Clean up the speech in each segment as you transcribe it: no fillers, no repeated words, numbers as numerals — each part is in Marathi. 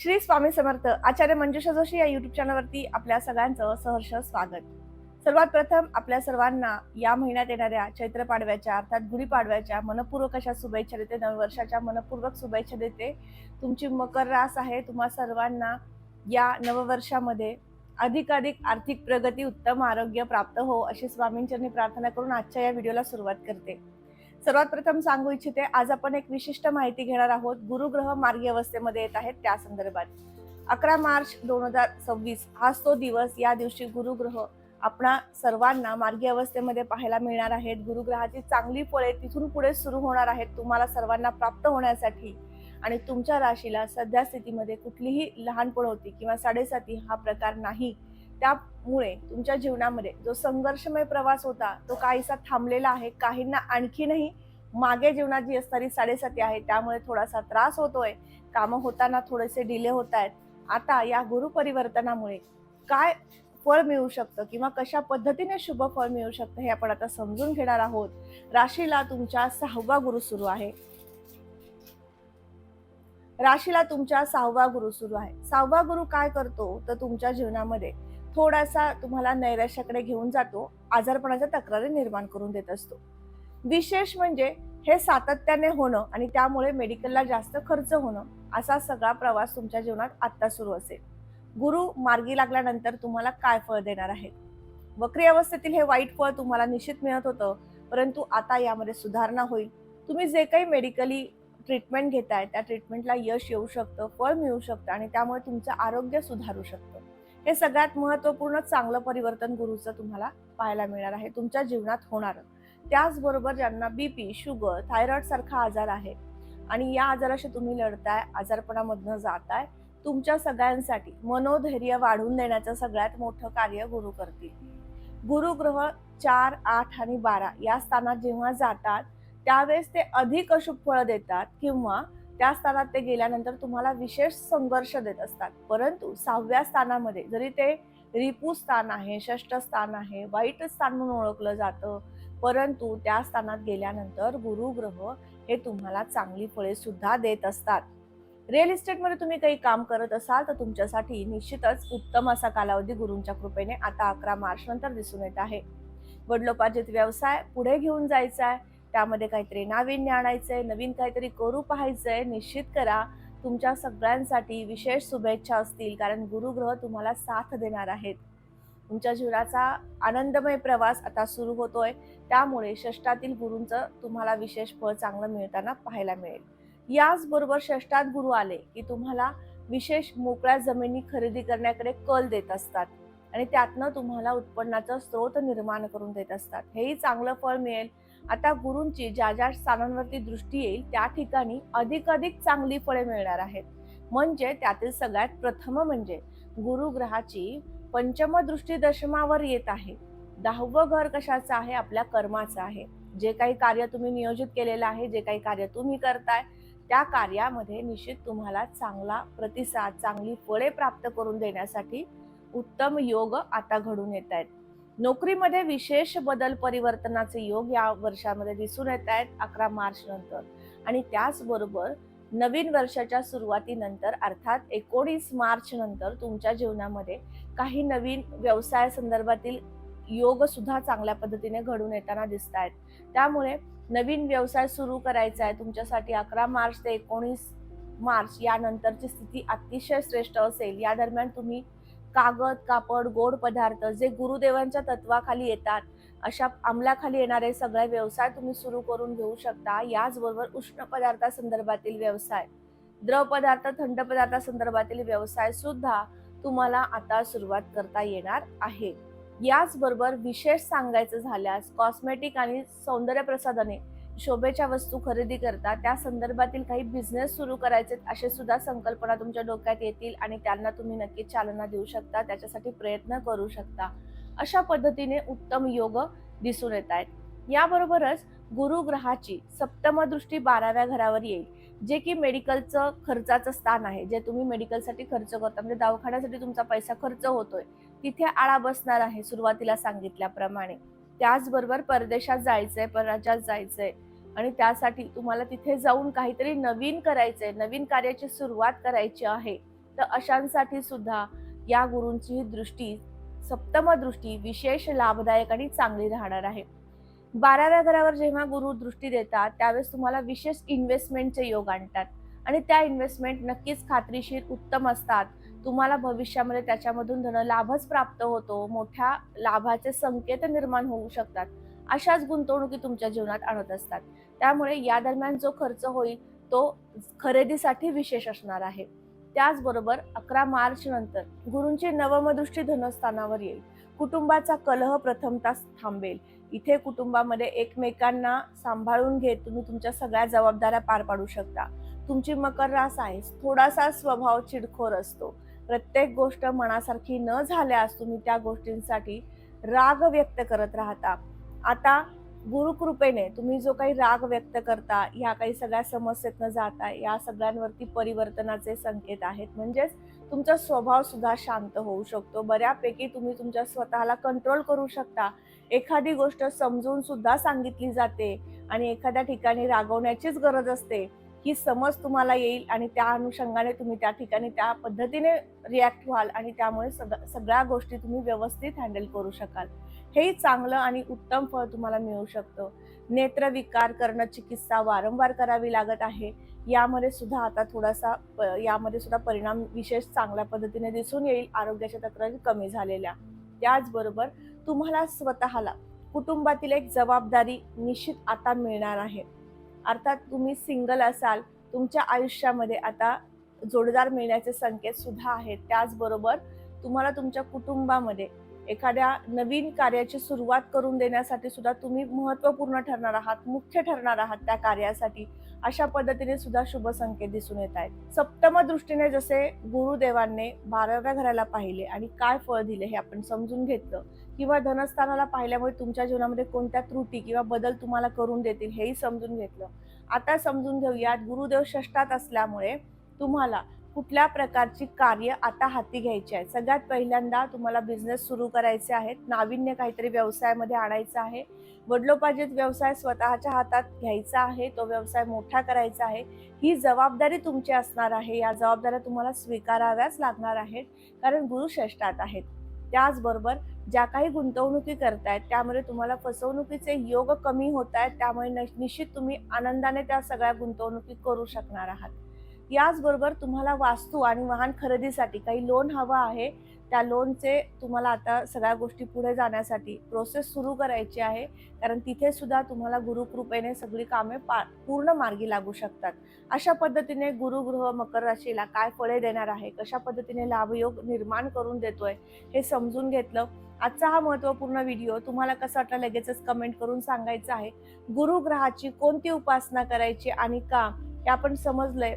श्री स्वामी समर्थ. आचार्य मंजुषा जोशी या युट्यूब चॅनलवरती आपल्या सगळ्यांचं सहर्ष स्वागत. सर्वात प्रथम आपल्या सर्वांना या महिन्यात येणाऱ्या चैत्र पाडव्याच्या अर्थात गुढीपाडव्याच्या मनपूर्वक अशा शुभेच्छा देते. नववर्षाच्या मनपूर्वक शुभेच्छा देते. तुमची मकर रास आहे. तुम्हा सर्वांना या नववर्षामध्ये अधिकाधिक आर्थिक प्रगती, उत्तम आरोग्य प्राप्त हो अशी स्वामींचरणी प्रार्थना करून आजच्या या व्हिडिओला सुरुवात करते. सर्वात प्रथम सांगू इच्छिते, आज आपण एक विशिष्ट माहिती घेणार आहोत. गुरुग्रह मार्गी अवस्थेमध्ये येत आहेत त्या संदर्भात. 11 मार्च 2026 हाच तो दिवस. या दिवशी गुरुग्रह आपणा सर्वांना मार्गी अवस्थेमध्ये पाहायला मिळणार आहेत. गुरुग्रहाची चांगली फळे तिथून पुढे सुरू होणार आहेत तुम्हाला सर्वांना प्राप्त होण्यासाठी. आणि तुमच्या राशीला सध्या स्थितीमध्ये कुठलीही लहानपण होती किंवा साडेसाती हा प्रकार नाही. त्यामुळे तुमच्या जीवनामध्ये जो संघर्षमय प्रवास होता तो काहीसा थांबलेला आहे. काहींना आणखीनही मागे जीवनात जी असणारी साडेसाती आहे त्यामुळे थोडासा त्रास होतोय. कामं होताना थोडेसे डिले होत आहेत. आता या गुरु परिवर्तनामुळे काय फळ मिळू शकतं किंवा कशा पद्धतीने शुभ फळ मिळू शकतं हे आपण आता समजून घेणार आहोत. राशीला तुमच्या 6वा गुरु सुरू आहे. राशीला तुमच्या 6वा गुरु सुरू आहे. 6वा गुरु काय करतो तर तुमच्या जीवनामध्ये थोडासा तुम्हाला नैराश्याकडे घेऊन जातो. आजारपणाच्या तक्रारी निर्माण करून देत असतो. विशेष म्हणजे हे सातत्याने होणं आणि त्यामुळे मेडिकलला जास्त खर्च होणं असा सगळा प्रवास तुमच्या जीवनात आता सुरू असेल. गुरु मार्गी लागल्यानंतर तुम्हाला काय फळ देणार आहे? वक्री अवस्थेतील हे वाईट फळ तुम्हाला निश्चित मिळत होतं, परंतु आता यामध्ये सुधारणा होईल. तुम्ही जे काही मेडिकली ट्रीटमेंट घेताय त्या ट्रीटमेंटला यश येऊ शकतं, फळ मिळू शकतं आणि त्यामुळे तुमचं आरोग्य सुधारू शकतं. हे सगळ्यात महत्त्वपूर्ण चांगलं परिवर्तन गुरुचं तुम्हाला पाहायला मिळणार आहे तुमच्या जीवनात होणार. त्याचबरोबर ज्यांना बीपी, शुगर, थायरॉइड सारखा आजार आहे आणि या आजाराशी तुम्ही लढताय, आजारपणामधनं जाताय, तुमच्या सगळ्यांसाठी मनोधैर्य वाढवून देण्याचं सगळ्यात मोठं कार्य गुरु करतील. गुरु ग्रह 4, 8 आणि 12 या स्थानात जेव्हा जातात त्यावेळेस ते अधिक अशुभ फळ देतात किंवा त्या स्थानात ते गेल्यानंतर तुम्हाला विशेष संघर्ष देत असतात. परंतु 6व्या स्थानामध्ये जरी ते रिपू स्थान आहे, षष्ठ स्थान आहे, वाईट स्थान म्हणून ओळखलं जातं, परंतु त्या स्थानात गेल्यानंतर गुरुग्रह हे तुम्हाला चांगली फळे सुद्धा देत असतात. रिअल इस्टेटमध्ये तुम्ही काही काम करत असाल तर तुमच्यासाठी निश्चितच उत्तम असा कालावधी गुरूंच्या कृपेने आता 11 मार्च नंतर दिसून येत आहे. वडिलोपार्जित व्यवसाय पुढे घेऊन जायचा आहे, त्यामध्ये काहीतरी नाविन्य आणायचंय, नवीन काहीतरी करू पाहायचंय, निश्चित करा. तुमच्या सगळ्यांसाठी विशेष शुभेच्छा असतील कारण गुरुग्रह तुम्हाला साथ देणार आहेत. तुमच्या जीवनाचा आनंदमय प्रवास आता सुरू होतोय. त्यामुळे षष्ठातील गुरूंचं तुम्हाला विशेष फळ चांगलं मिळताना पाहायला मिळेल. याचबरोबर षष्ठात गुरु आले की तुम्हाला विशेष मोकळ्या जमिनी खरेदी करण्याकडे कल देत असतात आणि त्यातनं तुम्हाला उत्पन्नाचा स्रोत निर्माण करून देत असतात. हेही चांगलं फळ मिळेल. आता गुरूंची ज्या ज्या स्थानांवरती दृष्टी येईल त्या ठिकाणी अधिकाधिक चांगली फळे मिळणार आहेत. म्हणजे त्यातील सगळ्यात प्रथम म्हणजे गुरुग्रहाची पंचम दृष्टी दशमावर येत आहे. 10वं घर कशाचं आहे? आपल्या कर्माचं आहे. जे काही कार्य तुम्ही नियोजित केलेलं आहे, जे काही कार्य तुम्ही करताय त्या कार्यामध्ये निश्चित तुम्हाला चांगला प्रतिसाद, चांगली फळे प्राप्त करून देण्यासाठी उत्तम योग आता घडून येत आहेत. नोकरीमध्ये विशेष बदल परिवर्तनाचे योग या वर्षामध्ये दिसून येत आहेत 11 मार्च नंतर. आणि त्याचबरोबर नवीन वर्षाच्या सुरुवातीनंतर अर्थात 19 मार्च नंतर तुमच्या जीवनामध्ये काही नवीन व्यवसाय संदर्भातील योग सुद्धा चांगल्या पद्धतीने घडून येताना दिसत आहेत. त्यामुळे नवीन व्यवसाय सुरू करायचा आहे तुमच्यासाठी 11 मार्च ते 19 मार्च यानंतरची स्थिती अतिशय श्रेष्ठ असेल. या दरम्यान तुम्ही कागद, कापड, गोड पदार्थ जे गुरुदेवांच्या तत्वाखाली येतात अशा अंमलाखाली येणारे सगळे व्यवसाय तुम्ही सुरू करून घेऊ शकता. याचबरोबर उष्ण पदार्थासंदर्भातील व्यवसाय, द्रव पदार्थ, थंड पदार्थासंदर्भातील व्यवसाय सुद्धा तुम्हाला आता सुरुवात करता येणार आहे. याचबरोबर विशेष सांगायचं झाल्यास कॉस्मेटिक आणि सौंदर्य प्रसाधने, शोभेच्या वस्तू खरेदी करता त्या संदर्भातील काही बिझनेस सुरू करायचे असे सुद्धा संकल्पना तुमच्या डोक्यात येतील आणि त्यांना तुम्ही नक्कीच चालना देऊ शकता, त्याच्यासाठी प्रयत्न करू शकता. अशा पद्धतीने उत्तम योग दिसून येत आहेत. याबरोबरच गुरुग्रहाची सप्तम दृष्टी 12व्या घरावर येईल, जे की मेडिकलचं खर्चाचं स्थान आहे. जे तुम्ही मेडिकलसाठी खर्च करता म्हणजे दवाखान्यासाठी तुमचा पैसा खर्च होतोय तिथे आळा बसणार आहे सुरुवातीला सांगितल्याप्रमाणे. त्याचबरोबर परदेशात जायचंय, परराज्यात जायचंय आणि त्यासाठी तुम्हाला तिथे जाऊन काहीतरी नवीन करायचंय, नवीन कार्याची सुरुवात करायची आहे. तर अशांसाठी सुद्धा या गुरूंची ही दृष्टी, सप्तम दृष्टी, विशेष लाभदायक आणि चांगली राहणार आहे. 12व्या घरावर जेव्हा गुरु दृष्टी देतात त्यावेळेस तुम्हाला विशेष इन्व्हेस्टमेंटचे योग आणतात आणि त्या इन्व्हेस्टमेंट नक्कीच खात्रीशीर उत्तम असतात. तुम्हाला भविष्यामध्ये त्याच्यामधून धनलाभच प्राप्त होतो, मोठ्या लाभाचे संकेत निर्माण होऊ शकतात. अशाच गुंतवणुकी तुमच्या जीवनात आणत असतात. त्यामुळे या दरम्यान जो खर्च होईल तो खरेदीसाठी विशेष असणार आहे. त्याचबरोबर 11 मार्च नंतर गुरूंची नवम दृष्टी धनस्थानावर येईल. कुटुंबाचा कलह प्रथमतः थांबेल. इथे कुटुंबामध्ये एकमेकांना सांभाळून घेत तुम्ही तुमच्या सगळ्या जबाबदाऱ्या पार पाडू शकता. तुमची मकर रास आहे, थोडासा स्वभाव चिडखोर असतो. प्रत्येक गोष्ट मनासारखी न झाल्यास तुम्ही त्या गोष्टींसाठी राग व्यक्त करत राहता. आता गुरुकृपेने तुम्ही जो काही राग व्यक्त करता, या काही सगळ्या समस्येतनं जाता, या सगळ्यांवरती परिवर्तनाचे संकेत आहेत. म्हणजेच तुमचा स्वभाव सुद्धा शांत होऊ शकतो. बऱ्यापैकी तुम्ही तुमच्या स्वतःला कंट्रोल करू शकता. एखादी गोष्ट समजून सुद्धा सांगितली जाते आणि एखाद्या ठिकाणी रागवण्याचीच गरज असते, ही समज तुम्हाला येईल आणि त्या अनुषंगाने तुम्ही त्या ठिकाणी त्या पद्धतीने रिॲक्ट व्हाल आणि त्यामुळे सगळ्या गोष्टी तुम्ही व्यवस्थित हँडल करू शकाल. हेही चांगलं आणि उत्तम फळ तुम्हाला मिळू शकतं. नेत्रविकार करणं चिकित्सा वारंवार करावी लागत आहे. यामध्ये सुद्धा परिणाम विशेष चांगल्या पद्धतीने दिसून येईल. आरोग्याच्या तक्रारी कमी झालेल्या. त्याचबरोबर तुम्हाला स्वतःला कुटुंबातील एक जबाबदारी निश्चित आता मिळणार आहे. अर्थात तुम्ही सिंगल असाल, तुमच्या आयुष्यामध्ये आता जोडीदार मिळण्याचे संकेत सुद्धा आहेत. त्याचबरोबर तुम्हाला तुमच्या कुटुंबामध्ये एखाद्या नवीन कार्याची सुरुवात करून देण्यासाठी सुद्धा तुम्ही महत्त्वपूर्ण ठरणार आहात, मुख्य ठरणार आहात त्या कार्यासाठी. अशा पद्धतीने सुद्धा शुभ संकेत दिसून येत आहेत. सप्तम दृष्टीने जसे गुरुदेवांनी 12व्या घराला पाहिले आणि काय फळ दिले हे आपण समजून घेतलं, किंवा धनस्थानाला पाहिल्यामुळे तुमच्या जीवनामध्ये कोणत्या त्रुटी किंवा बदल तुम्हाला करून देतील हेही समजून घेतलं. आता समजून घेऊयात गुरुदेव षष्ठात असल्यामुळे तुम्हाला कुठल्या प्रकारची कार्य आता हाती घ्यायची आहे. सगळ्यात पहिल्यांदा तुम्हाला बिझनेस सुरू करायचे आहेत, नाविन्य काहीतरी व्यवसायामध्ये आणायचं आहे, वडिलोपार्जित व्यवसाय स्वतःच्या हातात घ्यायचा आहे, तो व्यवसाय मोठा करायचा आहे. ही जबाबदारी तुमची असणार आहे. या जबाबदाऱ्या तुम्हाला स्वीकाराव्याच लागणार आहेत, कारण गुरु षष्ठात आहेत. त्याचबरोबर ज्या काही गुंतवणुकी करतायत त्यामध्ये तुम्हाला फसवणुकीचे योग कमी होत आहेत. त्यामुळे निश्चित तुम्ही आनंदाने त्या सगळ्या गुंतवणुकी करू शकणार आहात. याचबरोबर तुम्हाला वास्तू आणि वाहन खरेदीसाठी काही लोन हवा आहे. त्या लोनचे तुम्हाला आता सगळ्या गोष्टी पुढे जाण्यासाठी प्रोसेस सुरू करायची आहे, कारण तिथे सुद्धा तुम्हाला गुरुकृपेने सगळी कामे पूर्ण मार्गी लागू शकतात. अशा पद्धतीने गुरुग्रह मकर राशीला काय फळे देणार आहे, कशा पद्धतीने लाभयोग निर्माण करून देतोय हे समजून घेतलं. आजचा हा महत्त्वपूर्ण व्हिडिओ तुम्हाला कसा वाटला लगेचच कमेंट करून सांगायचं आहे. गुरुग्रहाची कोणती उपासना करायची आणि का हे आपण समजलंय.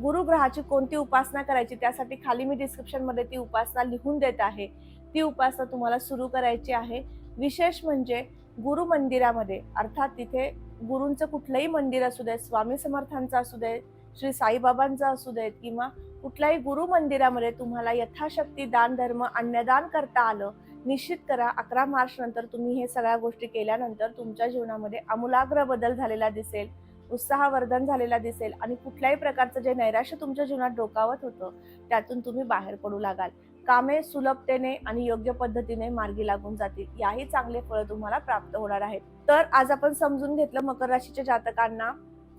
गुरुग्रहाची कोणती उपासना करायची त्यासाठी खाली मी डिस्क्रिप्शनमध्ये ती उपासना लिहून देत आहे. ती उपासना तुम्हाला सुरू करायची आहे. विशेष म्हणजे गुरु मंदिरामध्ये, अर्थात तिथे गुरूंचं कुठलंही मंदिर असू दे, स्वामी समर्थांचं असू दे, श्री साईबाबांचं असू देत, किंवा कुठल्याही गुरु मंदिरामध्ये तुम्हाला यथाशक्ती दान धर्म अन्नदान करता आलं, निश्चित करा. 11 मार्च नंतर तुम्ही हे सगळ्या गोष्टी केल्यानंतर तुमच्या जीवनामध्ये आमूलाग्र बदल झालेला दिसेल, उत्साहवर्धन झालेला दिसेल आणि कुठल्याही प्रकारचं जे नैराश्य तुमच्या जीवनात डोकावत होतं त्यातून तुम्ही बाहेर पडू लागाल. कामे सुलभतेने आणि योग्य पद्धतीने मार्गी लागून जातील. याही चांगले फळ तुम्हाला प्राप्त होणार आहेत. तर आज आपण समजून घेतलं मकर राशीच्या जातकांना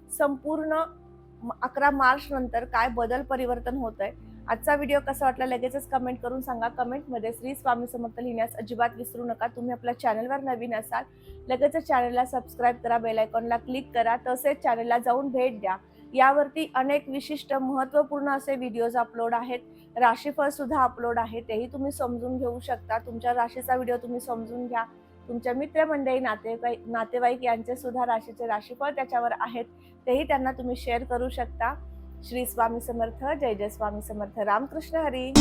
संपूर्ण 11 मार्च नंतर काय बदल परिवर्तन होत आहे. आजचा व्हिडिओ कसा वाटला लगेचच कमेंट करून सांगा. कमेंटमध्ये श्री स्वामी समर्थ लिहिण्यास अजिबात विसरू नका. तुम्ही आपल्या चॅनलवर नवीन असाल लगेचच चॅनलला सबस्क्राईब करा, बेल आयकॉनला क्लिक करा, तसेच चॅनलला जाऊन भेट द्या. यावरती अनेक विशिष्ट महत्त्वपूर्ण असे व्हिडिओज अपलोड आहेत. राशीफळ सुद्धा अपलोड आहे, तेही तुम्ही समजून घेऊ शकता. तुमच्या राशीचा व्हिडिओ तुम्ही समजून घ्या. तुमच्या मित्रमंडळी नातेवाईक यांचे सुद्धा राशीचे राशीफळ त्याच्यावर आहेत, तेही त्यांना तुम्ही शेअर करू शकता. श्री स्वामी समर्थ. जय जय स्वामी समर्थ. रामकृष्ण हरी.